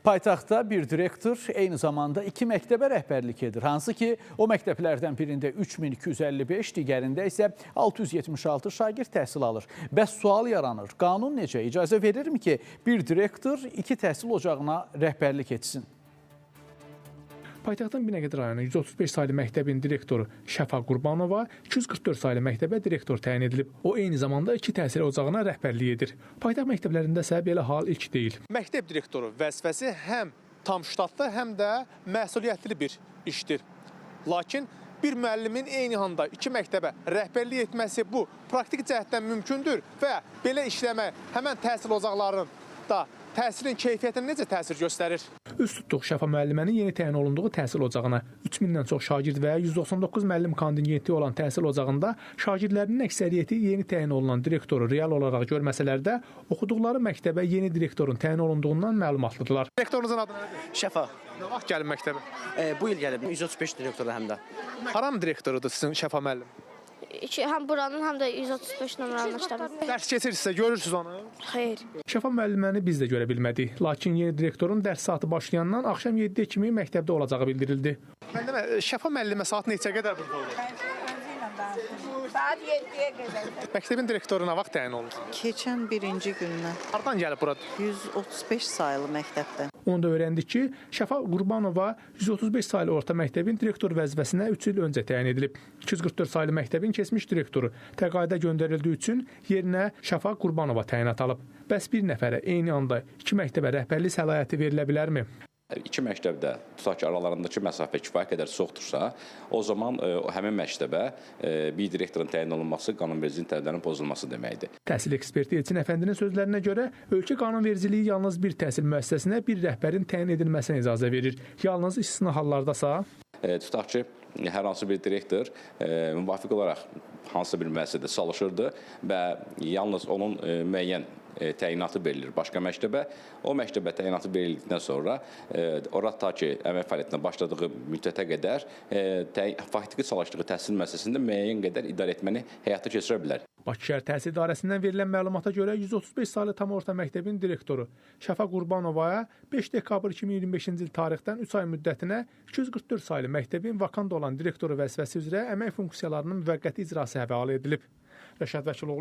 Paytaxtda bir direktor eyni zamanda 2 məktəbə rəhbərlik edir. Hansı ki, o məktəblərdən birində 3255, digərində isə 676 şagird təhsil alır. Bəs sual yaranır. Qanun necə icazə verirmi ki, bir direktor 2 təhsil ocağına rəhbərlik etsin? Paytaxtın Binəqədi rayonu 135 saylı məktəbin direktoru Şəfa Qurbanova 244 saylı məktəbə direktor təyin edilib. O eyni zamanda 2 təhsil ocağına rəhbərlik edir. Paytaxt məktəblərində isə belə hal ilk deyil. Məktəb direktoru vəzifəsi həm tam ştatlı, həm də məsuliyyətli bir işdir. Lakin bir müəllimin eyni anda 2 məktəbə rəhbərlik etməsi bu praktik cəhətdən mümkündür və belə işləmək həmən təhsil ocaqlarında təhsilin keyfiyyətinə necə təsir göstərir? Üz tutduq Şəfa müəllimənin yeni təyin olunduğu təhsil ocağına. 3000-dən çox şagird və 199 müəllim kontingenti olan təhsil ocağında şagirdlərinin əksəriyyəti yeni təyin olunan direktoru real olaraq görməsələr də, oxuduqları məktəbə yeni direktorun təyin olunduğundan məlumatlıdırlar. Direktorunuzun adı nədir? Şəfa. Nə vaxt gəlib məktəbə? Bu il gəlib 135 direktoru həm də. Haram direktorudur sizin Şəfa müəllim? Həm buranın, həm də 135 nömrəli məktəbin. Dərs keçirsə görürsünüz onu? Xeyr. Şəfa müəlliməni biz də görə bilmədik. Lakin yeni direktorun dərs saatı başlayandan axşam 7-yə kimi məktəbdə olacağı bildirildi. Müəllimə, Şəfa müəllimə saat neçəyə qədər burada olur? Saat 7'ye kadar. Məktəbin direktoru nə vaxt təyin olunur? Keçən birinci gündən Hardan gəlib bura? 135 sayılı məktəbdən. Onda öyrəndik ki, Şəfa Qurbanova 135 saylı orta məktəbin direktor vəzifəsinə 3 il öncə təyin edilib. 244 saylı məktəbin keçmiş direktoru təqaüdə göndərildiyi üçün yerinə Şəfa Qurbanova təyinat alıb. Bəs bir nəfərə eyni anda 2 məktəbə rəhbərlik səlahiyyəti verilə bilərmi? 2 məktəbdə tutaq ki, aralarındakı məsafə kifayət qədər çoxdursa, o zaman həmin məktəbə bir direktorun təyin olunması qanunvericiliyin tələblərinin pozulması deməkdir. Təhsil eksperti Elçin Əfəndinin sözlərinə görə, ölkə qanunvericiliyi yalnız bir təhsil müəssisəsinə bir rəhbərin təyin edilməsinə icazə verir. Yalnız istisna hallardasa Tutaq ki, hər hansı bir direktor müvafiq olaraq hansısa bir müəssisədə çalışırdı və yalnız onun müəyyən təyinatı verilir başqa məktəbə. O məktəbə təyinatı verildikdən sonra ora ta ki, əmək fəaliyyətinə başladığı müddətə qədər faktiki çalışdığı təhsil müəssisəsində müəyyən qədər idarə etməni həyata keçirə bilər. Bakı şəhər Təhsil İdarəsindən verilən məlumata görə 135 saylı tam orta məktəbin direktoru Şəfa Qurbanovaya 5 dekabr 2025-ci il tarixdən 3 ay müddətinə 244 saylı məktəbin vakant olan direktoru vəzifəsi üzrə əmək funksiyalarının müvəqqəti icrası həvalə edilib. Rəşad Vəkiloğlu